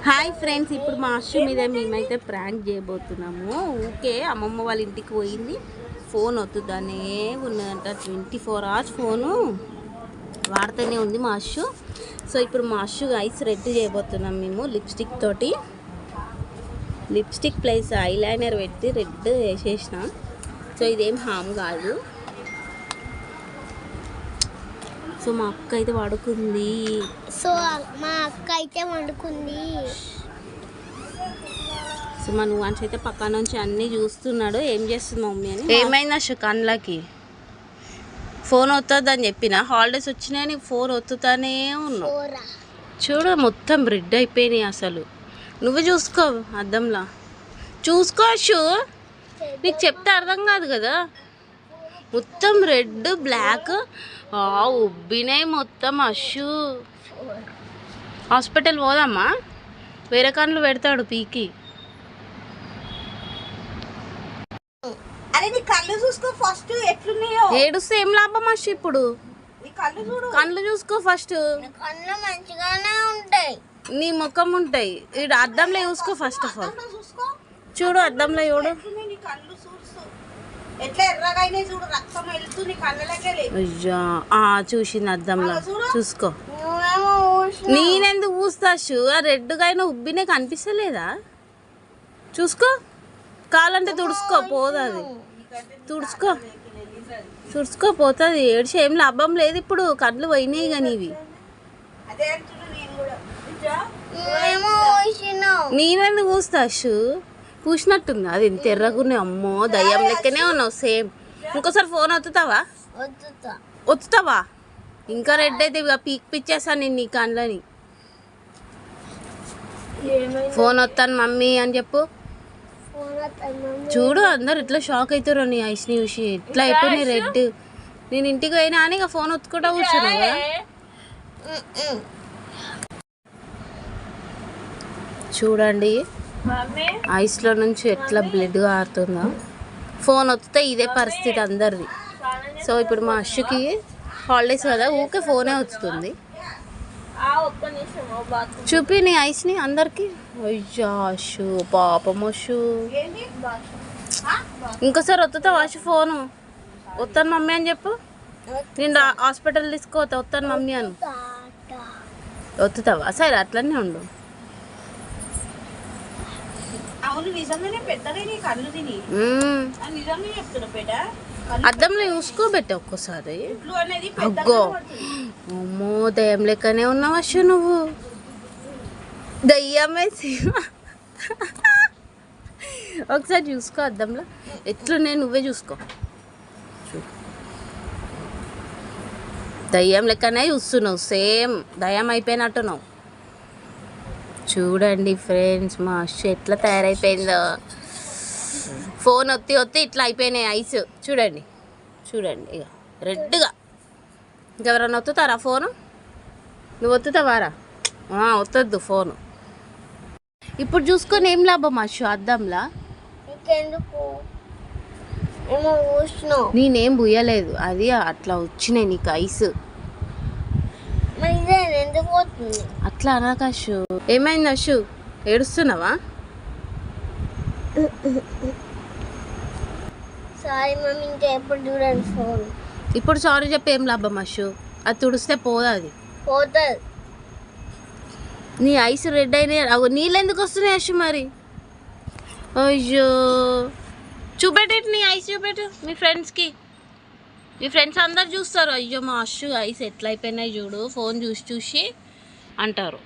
Hi friends, ఇప్పుడు మా అశ్వ మీద మేమైతే ప్రాంక్ చేయబోతున్నాము. ఊకే అమ్మమ్మ వాళ్ళ ఇంటికి పోయింది, ఫోన్ వద్దుదానే ఉన్నదంట. 24 hours ఫోను వాడుతూనే ఉంది మా అశ్వ. సో ఇప్పుడు మా అశ్వ ఐస్ రెడ్ చేయబోతున్నాం మేము లిప్స్టిక్ తోటి. లిప్స్టిక్ ప్లస్ ఐలైనర్ పెట్టి రెడ్ వేసేసినాం. సో ఇదేం హామ్ కాదు. సో మా అక్క అయితే వండుకుంది. సో మా నువ్వాన్స్ అయితే పక్క నుంచి అన్నీ చూస్తున్నాడు, ఏం చేస్తుంది మమ్మీ అని. ఏమైంది అశు కళ్ళకి? ఫోన్ వస్తుందని చెప్పిన, హాలిడేస్ వచ్చినాయని ఫోన్ వత్తుతానే ఉన్నావు. చూడు మొత్తం రెడ్ అయిపోయినాయి. అసలు నువ్వు చూసుకో, అద్దంలా చూసుకో అశు. నీకు చెప్తే అర్థం కాదు కదా. మొత్తం రెడ్ బ్లాక్ ఉబ్బినాయి మొత్తం. అశు హాస్పిటల్ పోదామా? వేరే కళ్ళు పెడతాడు పీకి. అరే నీ కళ్ళు చూసుకో ఫస్ట్ ఎట్లున్నాయో. ఏడుస్తే ఏం లాభం అశు? ఇప్పుడు నీ కళ్ళు చూడు, కళ్ళు చూసుకో ఫస్ట్. కళ్ళు మంచిగానే ఉంటాయి, నీ ముఖం ఉంటాయి. ఇటు అద్దంలో చూసుకో ఫస్ట్ ఆఫ్ ఆల్. చూడు అద్దంలో చూడు. నీ కళ్ళు చూస్తూ ఎట్లా ఎర్రగా అయినాయి చూడు, రక్తం వెళ్తూ నీ కళ్ళకే లేదు. అయ్యా చూసింది అద్దంలో, చూసుకో. నేనెందుకు ఊస్తాషు? ఆ రెడ్గా అయినా ఉబ్బినే కనిపిస్తలేదా? చూసుకో, కాలంటే తుడుచుకో, పోదు అది. తుడుచుకో పోతుంది. ఏడ్చి ఏం లాభం లేదు. ఇప్పుడు కళ్ళు పోయినాయి కానీ ఇవి. నేనెందుకు ఊస్తాషు? పూసినట్టుంది అది. ఎంత ఎర్రగున్నాయి. అమ్మో దయ్యం లెక్కనే ఉన్నావు సేమ్. ఇంకోసారి ఫోన్ వత్తుతావా? ఇంకా రెడ్ అయితే ఇక పీక్ పిచ్చేస్తాను నేను నీ కళ్ళని. ఫోన్ వస్తాను మమ్మీ అని చెప్పు. చూడు అందరు ఇట్లా షాక్ అవుతారు నీ ఐస్ని చూసి. ఎట్లా అయిపోయినాయి రెడ్. నేను ఇంటికి పోయినా అని ఇక ఫోన్ ఒత్తుకుంటా కూర్చున్నా కదా. చూడండి ఐస్లో నుంచి ఎట్లా బ్లడ్ కారుతుందో. ఫోన్ వస్తే ఇదే పరిస్థితి అందరిది. సో ఇప్పుడు మా అశ్వకి హాలిడేస్ కదా, ఊకే ఫోనే వస్తుంది. చూపి నీ ఐస్ని అందరికి. అయ్యా అశు పాపం అశు. ఇంకోసారి వత్తుతావా అశు? ఫోను వస్తాను మమ్మీ అని చెప్పు. నేను హాస్పిటల్ తీసుకోవతా, వస్తాను మమ్మీ అని. వత్తుతావా? సరే అట్లనే ఉండు. అవును నిజంగానే పెద్దగా నీ కళ్ళు తిని నిజంగా చెప్తున్నా పెద్ద. అద్దంలో చూసుకోబెట్ట ఒక్కసారి. అగ్గో అమ్మో దయ్యం లెక్కనే ఉన్నావు అశు నువ్వు. దయ్యమే ఒకసారి చూసుకో అద్దంలో ఎట్లున్నాయి. నువ్వే చూసుకో. దయ్యం లెక్కనే చూస్తున్నావు, సేమ్ దయ్యం అయిపోయినట్టున్నావు. చూడండి ఫ్రెండ్స్ మా అశు ఎట్లా తయారైపోయిందో. ఫోన్ ఒత్తి ఇట్లా అయిపోయినాయి ఐస్. చూడండి ఇక రెడ్గా. ఇంకెవరన్నా ఒత్తుతారా ఫోను? నువ్వు ఒత్తుతావారా? ఒత్తద్దు ఫోను. ఇప్పుడు చూసుకొని ఏం లాభం అశు అద్దంలా? నేనేం బుయ్యలేదు, అది అట్లా వచ్చినాయి నీకు ఐస్. అట్లా అనక అశు. ఏమైంది అశు? ఏడుస్తున్నావా? సారీ మమ్మీ, ఇంకా ఎప్పుడు చూడండి ఫోన్. ఇప్పుడు సారీ చెప్పి ఏం లాభం అశు? అది తుడిస్తే పోదా? అది పోతుంది. నీ ఐస్ రెడ్ అయినాయి. నీళ్ళు ఎందుకు వస్తున్నాయి అశు మరి? అయ్యో చూపెట్టు నీ ఐస్, చూపెట్టు మీ ఫ్రెండ్స్కి. మీ ఫ్రెండ్స్ అందరు చూస్తారు. అయ్యో మా అశు ఐస్ ఎట్లా అయిపోయినాయి చూడు, ఫోన్ చూసి అంటారు.